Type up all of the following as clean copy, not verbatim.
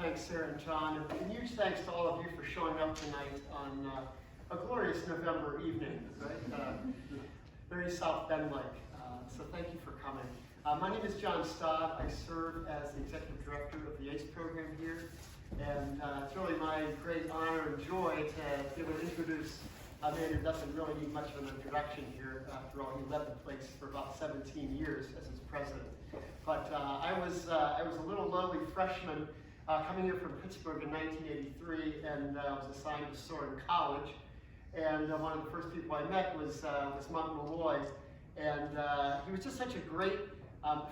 Thanks, Sarah and John, and huge thanks to all of you for showing up tonight on a glorious November evening, right? Very South Bend-like, so thank you for coming. My name is John Stott. I serve as the Executive Director of the ACE program here, and it's really my great honor and joy to be able to introduce a man who doesn't really need much of an introduction here. After all, he led the place for about 17 years as its president. But I was a little lowly freshman coming here from Pittsburgh in 1983, and I was assigned to Soren College. And one of the first people I met was Monk Malloy, and he was just such a great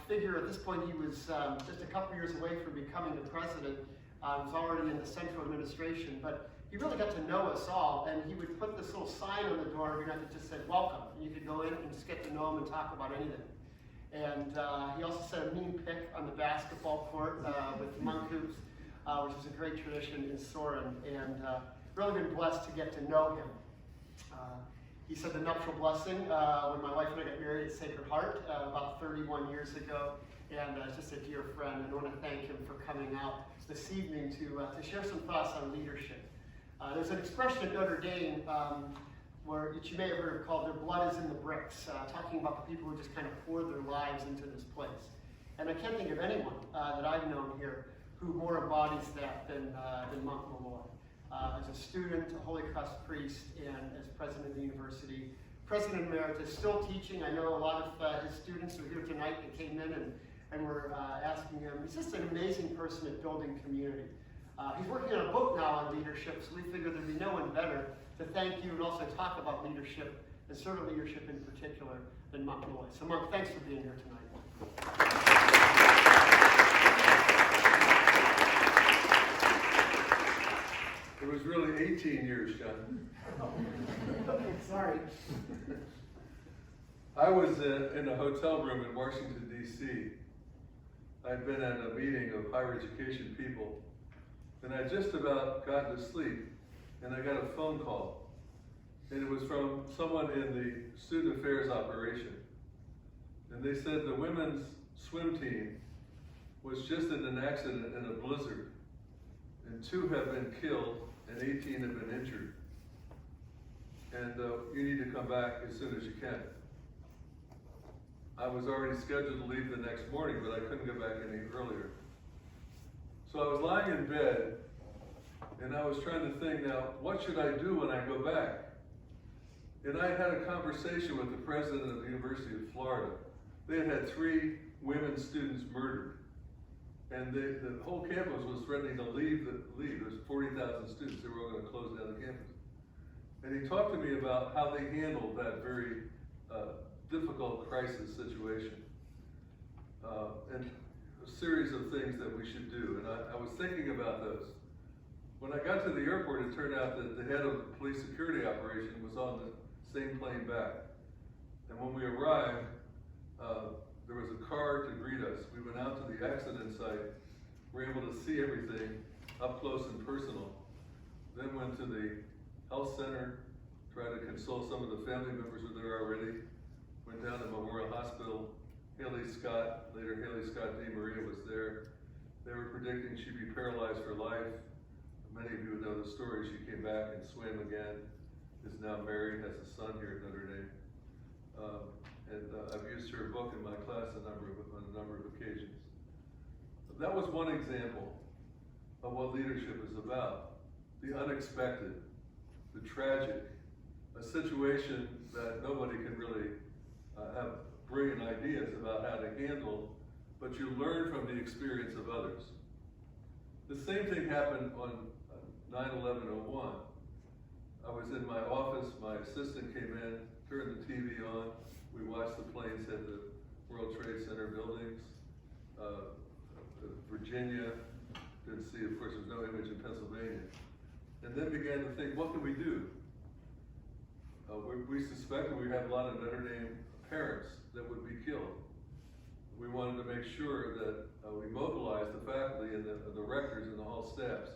figure. At this point, he was just a couple years away from becoming the president. He was already in the central administration, but he really got to know us all, and he would put this little sign on the door every night that just said, "Welcome." And you could go in and just get to know him and talk about anything. And he also set a mean pick on the basketball court with monk hoops, which is a great tradition in Soren, and really been blessed to get to know him. He said the nuptial blessing when my wife and I got married at Sacred Heart about 31 years ago, and just a dear friend, and I want to thank him for coming out this evening to share some thoughts on leadership. There's an expression at Notre Dame which you may have heard called "their blood is in the bricks," talking about the people who just kind of pour their lives into this place. And I can't think of anyone that I've known here who more embodies that than Monk Malloy. As a student, a Holy Cross priest, and as president of the university, president emeritus, still teaching. I know a lot of his students are here tonight that came in and were asking him. He's just an amazing person at building community. He's working on a book now on leadership, so we figured there'd be no one better to thank you and also talk about leadership, and servant leadership in particular, than Monk Malloy. So Monk, thanks for being here tonight. It was really 18 years, John. Sorry. I was in a hotel room in Washington, D.C. I'd been at a meeting of higher education people, and I just about gotten to sleep, and I got a phone call. And it was from someone in the student affairs operation. And they said the women's swim team was just in an accident in a blizzard, and 2 have been killed, and 18 have been injured. And you need to come back as soon as you can. I was already scheduled to leave the next morning, but I couldn't get back any earlier. So I was lying in bed, and I was trying to think, now, what should I do when I go back? And I had a conversation with the president of the University of Florida. They had had 3 women students murdered. And the whole campus was threatening to leave. There's 40,000 students. They were all going to close down the campus. And he talked to me about how they handled that very difficult crisis situation. And a series of things that we should do. And I was thinking about those. When I got to the airport, it turned out that the head of the police security operation was on the same plane back. And when we arrived, there was a car to greet us. We went out to the accident site. We were able to see everything up close and personal. Then went to the health center, tried to console some of the family members who were there already. Went down to Memorial Hospital. Haley Scott, later Haley Scott DeMaria was there. They were predicting she'd be paralyzed for life. Many of you would know the story. She came back and swam again, is now married, has a son here at Notre Dame. I've used her book in my class on a number of occasions. But that was one example of what leadership is about. The unexpected, the tragic, a situation that nobody can really have brilliant ideas about how to handle, but you learn from the experience of others. The same thing happened on 9/11/01. I was in my office, my assistant came in, turned the TV on, we watched the planes hit the World Trade Center buildings. Virginia, didn't see, of course, there's no image in Pennsylvania. And then began to think, what can we do? We suspected we had a lot of Notre Dame parents that would be killed. We wanted to make sure that we mobilized the faculty and the rectors and the hall staffs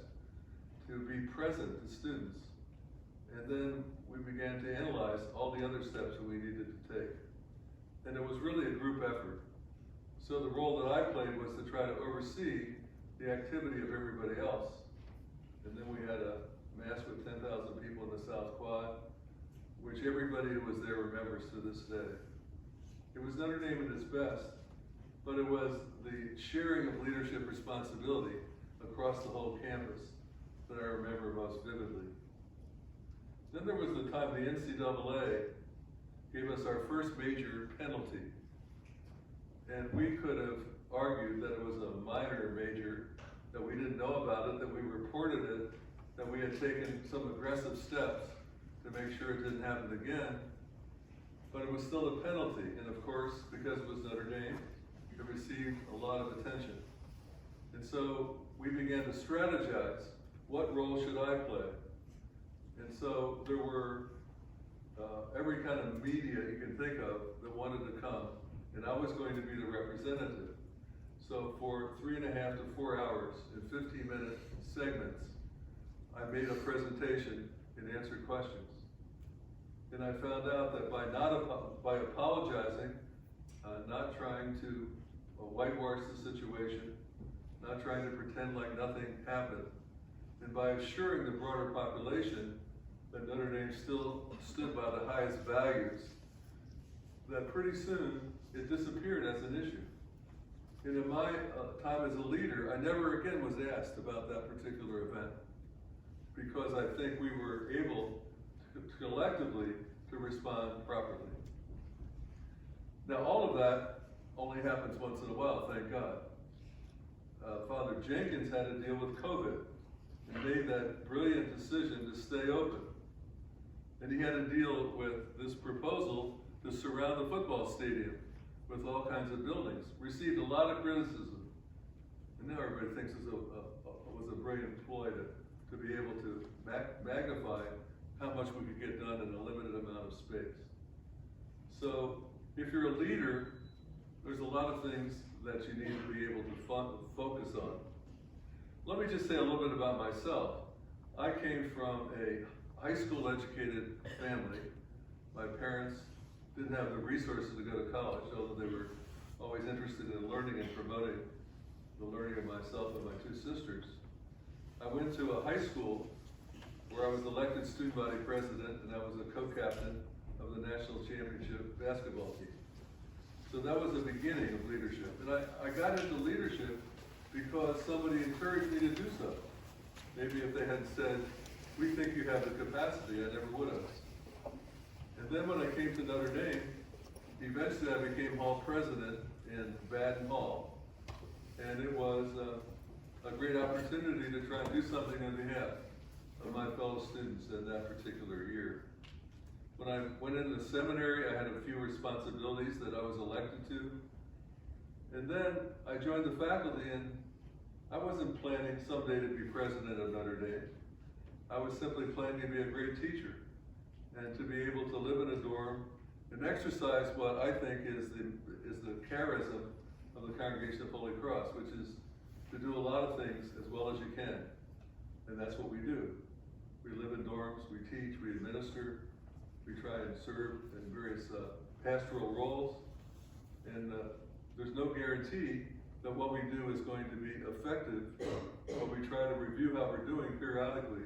to be present to students. And then we began to analyze all the other steps that we needed to take. And it was really a group effort. So the role that I played was to try to oversee the activity of everybody else. And then we had a mass with 10,000 people in the South Quad, which everybody who was there remembers to this day. It was Notre Dame at its best, but it was the sharing of leadership responsibility across the whole campus that I remember most vividly. Then there was the time the NCAA gave us our first major penalty. And we could have argued that it was a minor major, that we didn't know about it, that we reported it, that we had taken some aggressive steps to make sure it didn't happen again. But it was still a penalty, and of course, because it was Notre Dame, it received a lot of attention. And so we began to strategize, what role should I play? And so there were every kind of media you can think of that wanted to come, and I was going to be the representative. So for 3.5 to 4 hours in 15-minute segments, I made a presentation and answered questions. And I found out that by apologizing, not trying to whitewash the situation, not trying to pretend like nothing happened, and by assuring the broader population that Notre Dame still stood by the highest values, that pretty soon it disappeared as an issue. And in my time as a leader, I never again was asked about that particular event, because I think we were able collectively to respond properly. Now, all of that only happens once in a while, thank God. Father Jenkins had to deal with COVID and made that brilliant decision to stay open. And he had to deal with this proposal to surround the football stadium with all kinds of buildings. Received a lot of criticism. And now everybody thinks it was a brilliant ploy to be able to magnify how much we could get done in a limited amount of space. So if you're a leader, there's a lot of things that you need to be able to focus on. Let me just say a little bit about myself. I came from a high school educated family. My parents didn't have the resources to go to college, although they were always interested in learning and promoting the learning of myself and my two sisters. I went to a high school where I was elected student body president, and I was a co-captain of the national championship basketball team. So that was the beginning of leadership. And I got into leadership because somebody encouraged me to do so. Maybe if they had said, we think you have the capacity, I never would have. And then when I came to Notre Dame, eventually I became hall president in Baden Hall. And it was a great opportunity to try and do something on behalf of my fellow students in that particular year. When I went into seminary, I had a few responsibilities that I was elected to. And then I joined the faculty, and I wasn't planning someday to be president of Notre Dame. I was simply planning to be a great teacher and to be able to live in a dorm and exercise what I think is the charism of the Congregation of Holy Cross, which is to do a lot of things as well as you can. And that's what we do. We live in dorms, we teach, we administer, we try and serve in various pastoral roles. And there's no guarantee that what we do is going to be effective, but we try to review how we're doing periodically.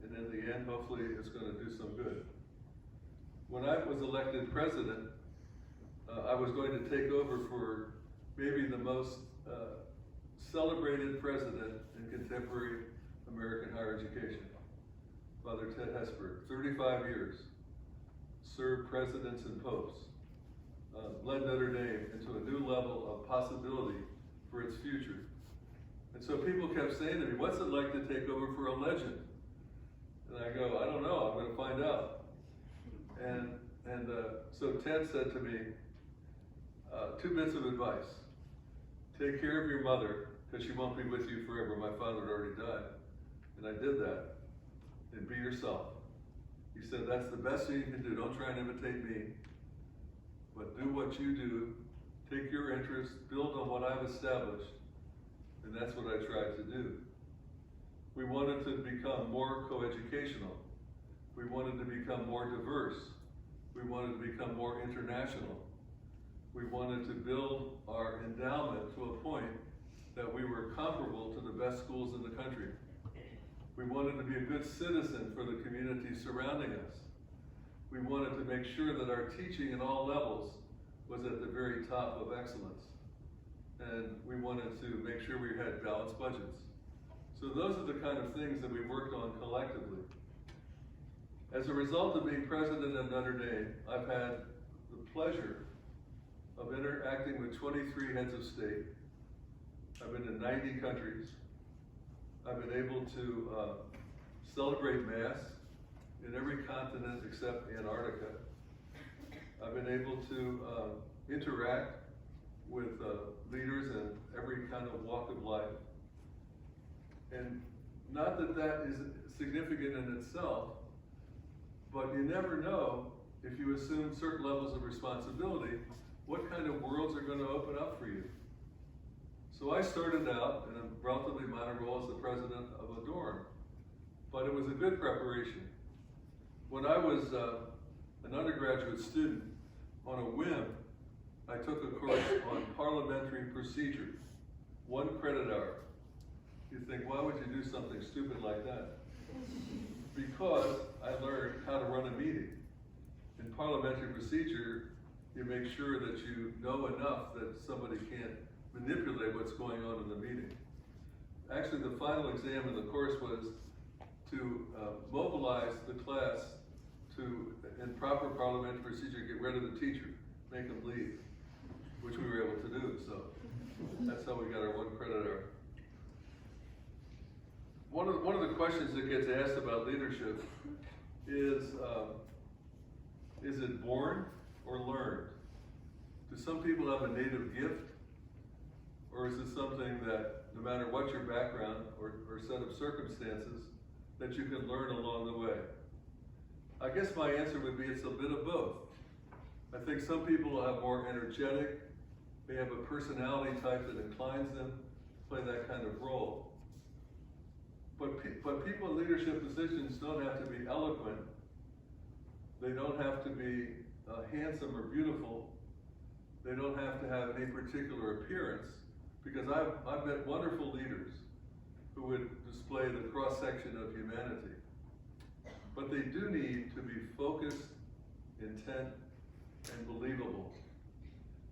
And in the end, hopefully, it's going to do some good. When I was elected president, I was going to take over for maybe the most celebrated president in contemporary American higher education, Father Ted Hesburgh. 35 years, served presidents and popes, led Notre Dame into a new level of possibility for its future. And so people kept saying to me, what's it like to take over for a legend? And I go, I don't know, I'm going to find out. And so Ted said to me, 2 bits of advice. Take care of your mother, because she won't be with you forever. My father had already died. And I did that. And be yourself. He said, that's the best thing you can do. Don't try and imitate me, but do what you do. Take your interests, build on what I've established. And that's what I tried to do. We wanted to become more coeducational. We wanted to become more diverse. We wanted to become more international. We wanted to build our endowment to a point that we were comparable to the best schools in the country. We wanted to be a good citizen for the community surrounding us. We wanted to make sure that our teaching in all levels was at the very top of excellence. And we wanted to make sure we had balanced budgets. So those are the kind of things that we worked on collectively. As a result of being president of Notre Dame, I've had the pleasure of interacting with 23 heads of state. I've been to 90 countries. I've been able to celebrate Mass in every continent except Antarctica. I've been able to interact with leaders in every kind of walk of life. And not that that is significant in itself, but you never know, if you assume certain levels of responsibility, what kind of worlds are going to open up for you. So I started out in a relatively minor role as the president of a dorm, but it was a good preparation. When I was an undergraduate student, on a whim, I took a course on parliamentary procedure, 1 credit hour. You think, why would you do something stupid like that? Because I learned how to run a meeting. In parliamentary procedure, you make sure that you know enough that somebody can't manipulate what's going on in the meeting. Actually, the final exam in the course was to mobilize the class to, in proper parliamentary procedure, get rid of the teacher, make them leave, which we were able to do. So that's how we got our 1 credit hour. One of the questions that gets asked about leadership is it born or learned? Do some people have a native gift? Or is it something that, no matter what your background or set of circumstances, that you can learn along the way? I guess my answer would be it's a bit of both. I think some people are more energetic. They have a personality type that inclines them to play that kind of role. But people in leadership positions don't have to be eloquent. They don't have to be handsome or beautiful. They don't have to have any particular appearance, because I've met wonderful leaders who would display the cross-section of humanity. But they do need to be focused, intent, and believable.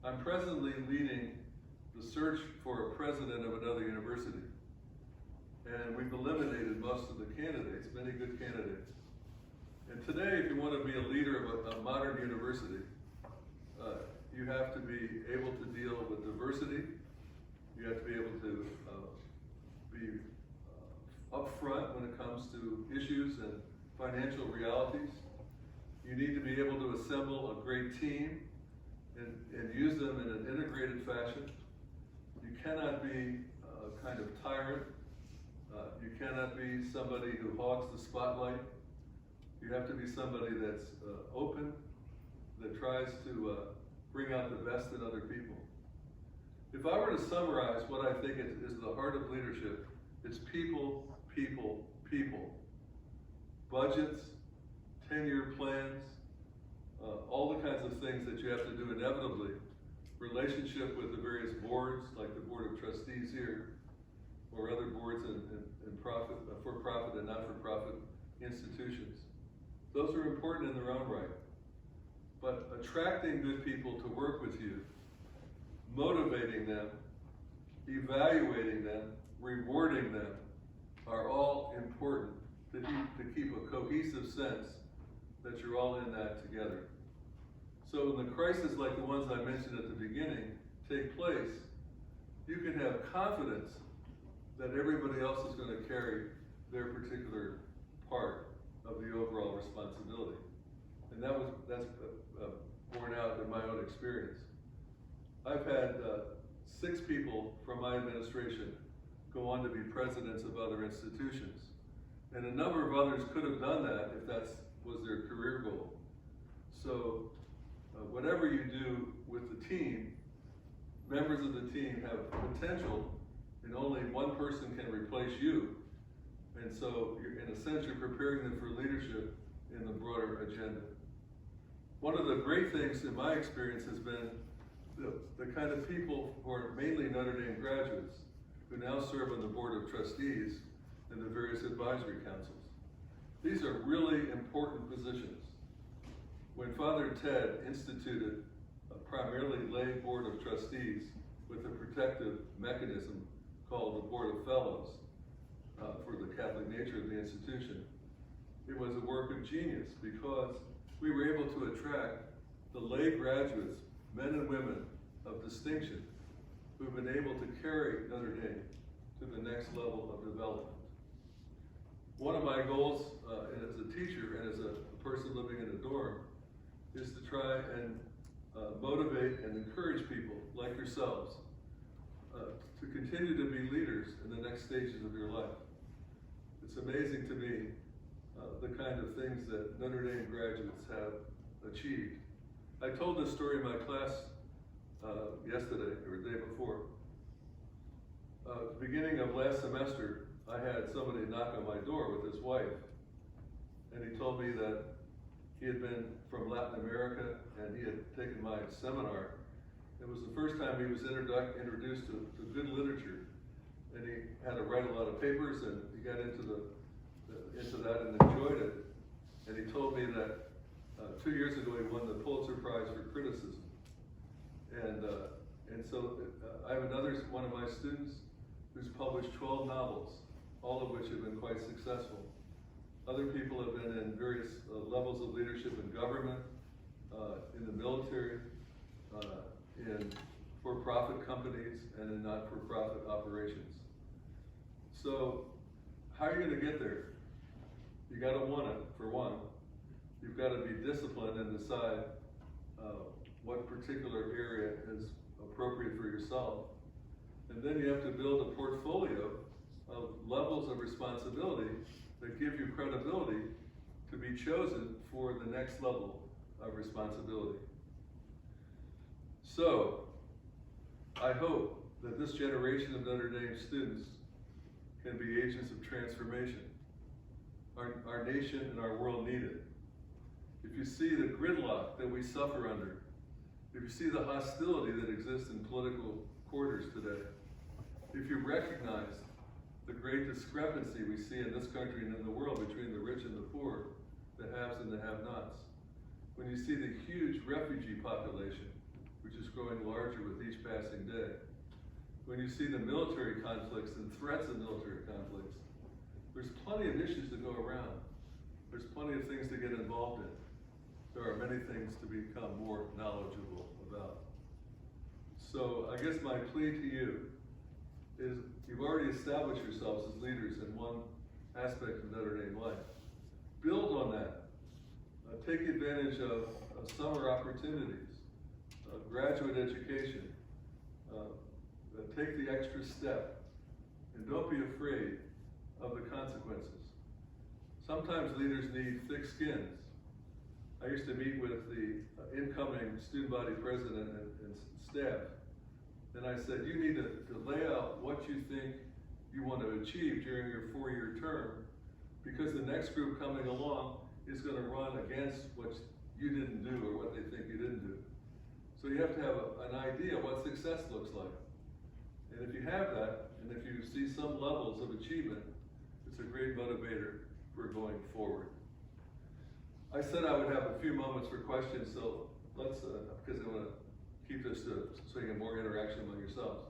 I'm presently leading the search for a president of another university. And we've eliminated most of the candidates, many good candidates. And today, if you want to be a leader of a modern university, you have to be able to deal with diversity. You have to be able to be upfront when it comes to issues and financial realities. You need to be able to assemble a great team and use them in an integrated fashion. You cannot be a kind of tyrant. You cannot be somebody who hogs the spotlight. You have to be somebody that's open, that tries to bring out the best in other people. If I were to summarize what I think is the heart of leadership, it's people, people, people. Budgets, 10-year plans, all the kinds of things that you have to do inevitably. Relationship with the various boards, like the Board of Trustees here, or other boards in for-profit and not-for-profit institutions. Those are important in their own right. But attracting good people to work with you, motivating them, evaluating them, rewarding them, are all important to keep a cohesive sense that you're all in that together. So when the crises like the ones I mentioned at the beginning take place, you can have confidence that everybody else is going to carry their particular part of the overall responsibility. And that's borne out in my own experience. I've had 6 people from my administration go on to be presidents of other institutions. And a number of others could have done that if that was their career goal. So whatever you do with the team, members of the team have potential, and only one person can replace you. And so, in a sense, you're preparing them for leadership in the broader agenda. One of the great things in my experience has been the kind of people who are mainly Notre Dame graduates who now serve on the Board of Trustees and the various advisory councils. These are really important positions. When Father Ted instituted a primarily lay Board of Trustees with a protective mechanism called the Board of Fellows for the Catholic nature of the institution, it was a work of genius because we were able to attract the lay graduates, men and women of distinction, who've been able to carry Notre Dame to the next level of development. One of my goals as a teacher and as a person living in a dorm is to try and motivate and encourage people like yourselves to continue to be leaders in the next stages of your life. It's amazing to me the kind of things that Notre Dame graduates have achieved. I told this story in my class yesterday or the day before. At the beginning of last semester, I had somebody knock on my door with his wife, and he told me that he had been from Latin America and he had taken my seminar. It was the first time he was introduced to good literature, and he had to write a lot of papers, and he got into that and enjoyed it. And he told me that 2 years ago he won the Pulitzer Prize for criticism. And so I have another one of my students who's published 12 novels, all of which have been quite successful. Other people have been in various levels of leadership in government, in the military, in for-profit companies, and in not-for-profit operations. So how are you going to get there? You got to want it, for one. You've got to be disciplined and decide what particular area is appropriate for yourself. And then you have to build a portfolio of levels of responsibility that give you credibility to be chosen for the next level of responsibility. So, I hope that this generation of Notre Dame students can be agents of transformation. Our nation and our world need it. If you see the gridlock that we suffer under, if you see the hostility that exists in political quarters today, if you recognize the great discrepancy we see in this country and in the world between the rich and the poor, the haves and the have-nots, when you see the huge refugee population, which is growing larger with each passing day, when you see the military conflicts and threats of military conflicts, there's plenty of issues to go around. There's plenty of things to get involved in. There are many things to become more knowledgeable about. So I guess my plea to you is you've already established yourselves as leaders in one aspect of Notre Dame life. Build on that. Take advantage of summer opportunities, graduate education. Take the extra step, and don't be afraid of the consequences. Sometimes leaders need thick skins. I used to meet with the incoming student body president and staff, and I said, you need to lay out what you think you want to achieve during your 4-year term, because the next group coming along is going to run against what you didn't do or what they think you didn't do. So you have to have an idea what success looks like. And if you have that, and if you see some levels of achievement, it's a great motivator for going forward. I said I would have a few moments for questions, so let's, because I want to keep this so you get more interaction among yourselves.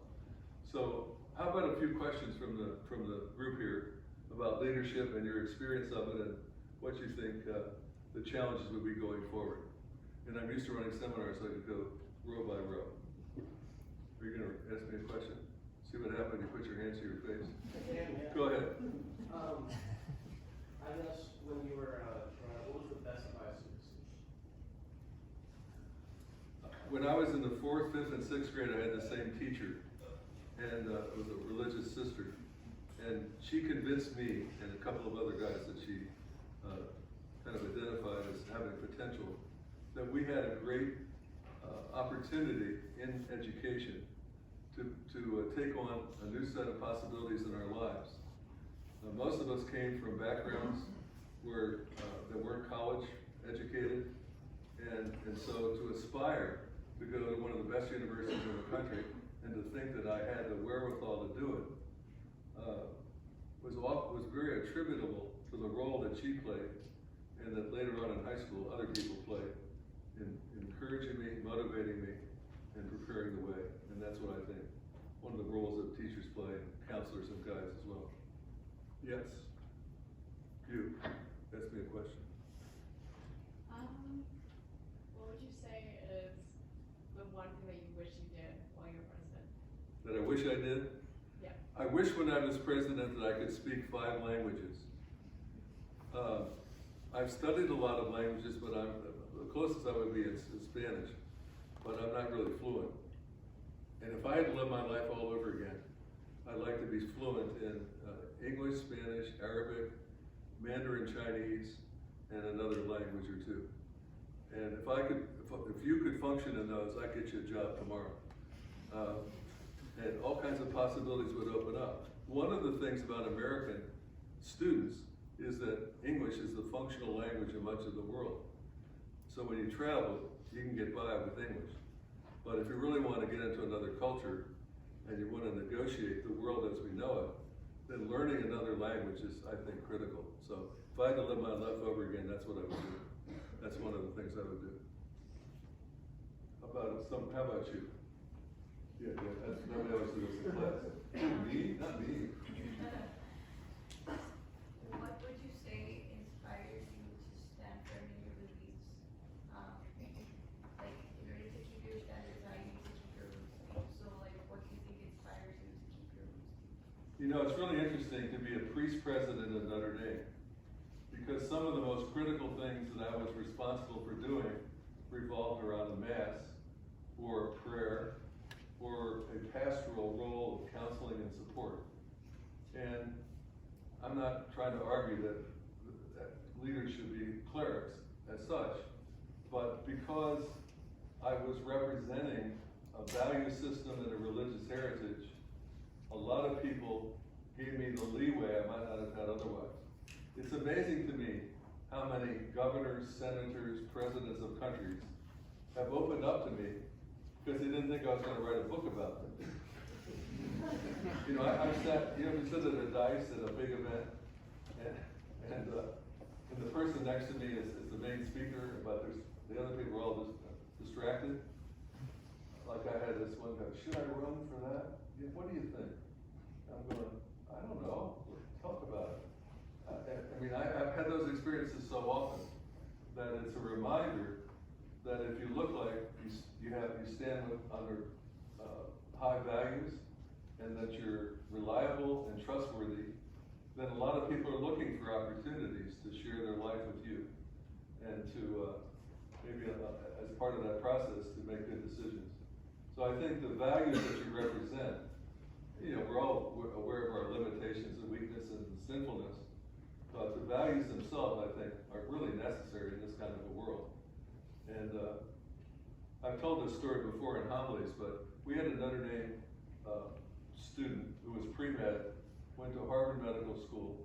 So how about a few questions from the group here about leadership and your experience of it and what you think the challenges would be going forward. And I'm used to running seminars, so I could go row by row. Are you going to ask me a question? See what happened? You put your hands to your face. Yeah. Go ahead. I guess when you were what was the best advice you received? When I was in the 4th, 5th, and 6th grade, I had the same teacher, and it was a religious sister. And she convinced me and a couple of other guys that she kind of identified as having potential, that we had a great opportunity in education to take on a new set of possibilities in our lives. Most of us came from backgrounds where that weren't college educated, and so to aspire to go to one of the best universities in the country and to think that I had the wherewithal to do it was very attributable to the role that she played, and that later on in high school, other people played in encouraging me, motivating me, and preparing the way. And that's what I think one of the roles that teachers play, counselors and guides as well. Yes? You, ask me a question. What would you say is the one thing that you wish you did while you were president? That I wish I did? Yeah. I wish when I was president that I could speak 5 languages. I've studied a lot of languages, but the closest I would be is Spanish, but I'm not really fluent. And if I had to live my life all over again, I'd like to be fluent in English, Spanish, Arabic, Mandarin Chinese, and another language or 2. And if you could function in those, I'd get you a job tomorrow. And all kinds of possibilities would open up. One of the things about American students is that English is the functional language in much of the world. So when you travel, you can get by with English. But if you really want to get into another culture and you want to negotiate the world as we know it, then learning another language is, I think, critical. So if I had to live my life over again, that's what I would do. That's one of the things I would do. How about you? Yeah, that's nobody else who goes to class. Me? Not me. What would you say inspires you to stand firm in your beliefs? Like, in order to keep your standards high, you need to keep your roots deep. So, like, what do you think inspires you to keep your roots deep? You know, it's really interesting to be a priest president of Notre Dame, because some of the most critical things that I was responsible for doing revolved around the Mass, or prayer, or a pastoral role of counseling and support. And I'm not trying to argue that leaders should be clerics as such, but because I was representing a value system and a religious heritage, a lot of people gave me the leeway I might not have had otherwise. It's amazing to me how many governors, senators, presidents of countries have opened up to me because they didn't think I was going to write a book about them. You know, I sat, you sit at a dice at a big event, and the person next to me is the main speaker, but the other people are all just distracted. Like I had this one guy, should I run for that? Yeah, what do you think? I'm going, I don't know, talk about it. I mean, I've had those experiences so often that it's a reminder that if you look like you stand under high values, and that you're reliable and trustworthy, then a lot of people are looking for opportunities to share their life with you, and to maybe as part of that process to make good decisions. So I think the values that you represent, you know, we're all aware of our limitations and weakness and sinfulness, but the values themselves, I think, are really necessary in this kind of a world. And I've told this story before in homilies, but we had a Notre Dame student who was pre-med, went to Harvard Medical School,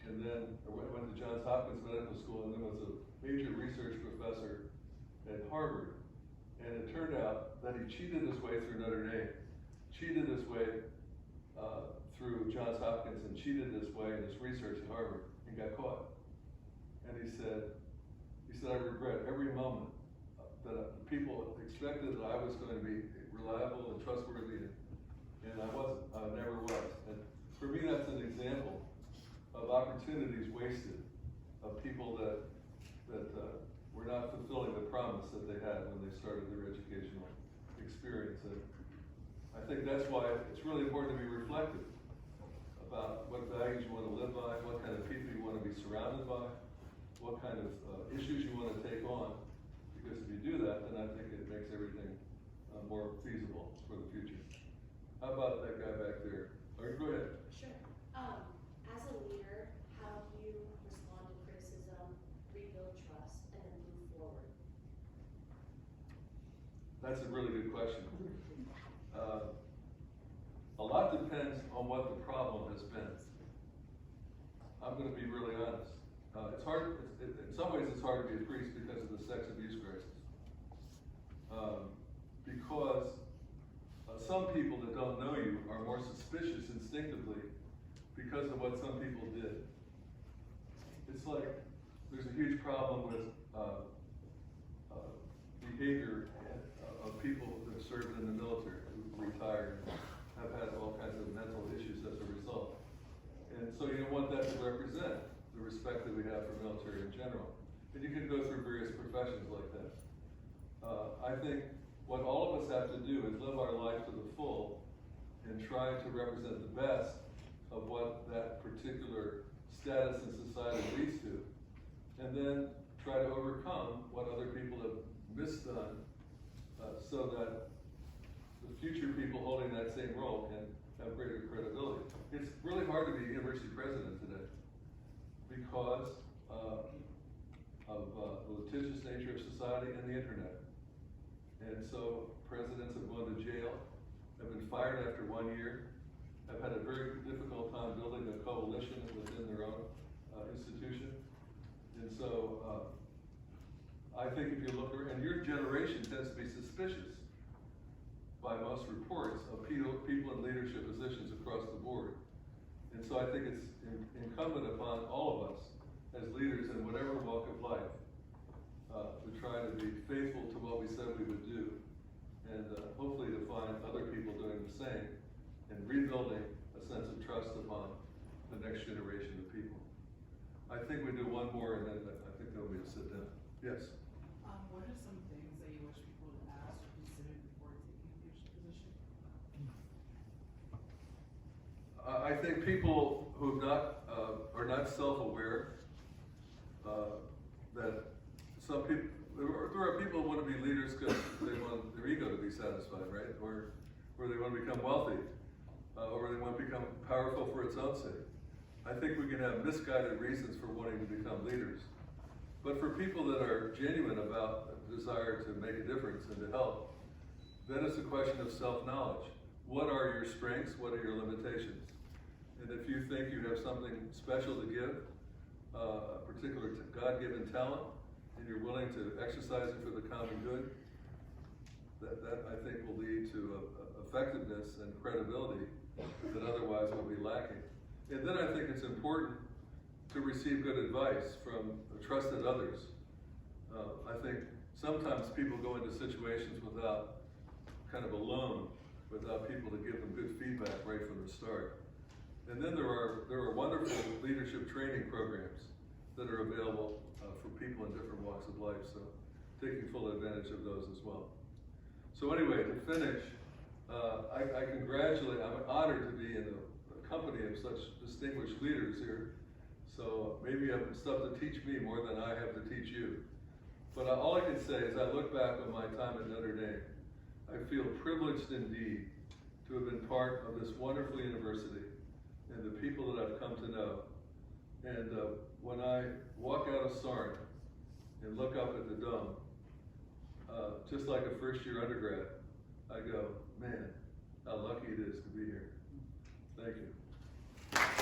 and then went to Johns Hopkins Medical School, and then was a major research professor at Harvard. And it turned out that he cheated his way through Notre Dame, cheated his way through Johns Hopkins, and cheated his way in his research at Harvard, and got caught. And he said, I regret every moment that people expected that I was going to be reliable and trustworthy, and I wasn't. I never was. And for me, that's an example of opportunities wasted, of people that were not fulfilling the promise that they had when they started their educational experience. And I think that's why it's really important to be reflective about what values you want to live by, what kind of people you want to be surrounded by, what kind of issues you want to take on. Because if you do that, then I think it makes everything more feasible for the future. How about that guy back there? All right, go ahead. Sure. As a leader, how do you respond to criticism, rebuild trust, and then move forward? That's a really good question. A lot depends on what the problem has been. I'm going to be really honest. It's hard, in some ways it's hard to be a priest because of the sex abuse crisis. Because some people that don't know you are more suspicious instinctively because of what some people did. It's like, there's a huge problem with, behavior of people that served in the military, who retired, have had all kinds of mental issues as a result. And so you don't want that to represent the respect that we have for military in general. And you can go through various professions like that. I think what all of us have to do is live our life to the full and try to represent the best of what that particular status in society leads to, and then try to overcome what other people have misdone, so that the future people holding that same role can have greater credibility. It's really hard to be university president today because of the litigious nature of society and the internet. And so presidents have gone to jail, have been fired after 1 year, have had a very difficult time building a coalition within their own institution. And so I think if you look around, and your generation tends to be suspicious by most reports of people in leadership positions across the board. And so I think it's incumbent upon all of us as leaders in whatever walk of life to try to be faithful to what we said we would do, and hopefully to find other people doing the same and rebuilding a sense of trust upon the next generation of people. I think we do one more and then I think there'll be a sit down. Yes? What are some things that you wish people would ask or consider before taking a leadership position? I think people who are not self-aware, that some people, there are people who want to be leaders because they want their ego to be satisfied, right? Or they want to become wealthy, or they want to become powerful for its own sake. I think we can have misguided reasons for wanting to become leaders. But for people that are genuine about a desire to make a difference and to help, then it's a question of self-knowledge. What are your strengths? What are your limitations? And if you think you have something special to give, a particular God-given talent, and you're willing to exercise it for the common good, that I think will lead to effectiveness and credibility that otherwise will be lacking. And then I think it's important to receive good advice from trusted others. I think sometimes people go into situations without kind of alone, without people to give them good feedback right from the start. And then there are wonderful leadership training programs that are available for people in different walks of life. So taking full advantage of those as well. So anyway, to finish, I congratulate, I'm honored to be in the company of such distinguished leaders here. So maybe you have stuff to teach me more than I have to teach you. But all I can say is I look back on my time at Notre Dame, I feel privileged indeed to have been part of this wonderful university and the people that I've come to know. And when I walk out of Sarn and look up at the dome, just like a first-year undergrad, I go, man, how lucky it is to be here. Thank you.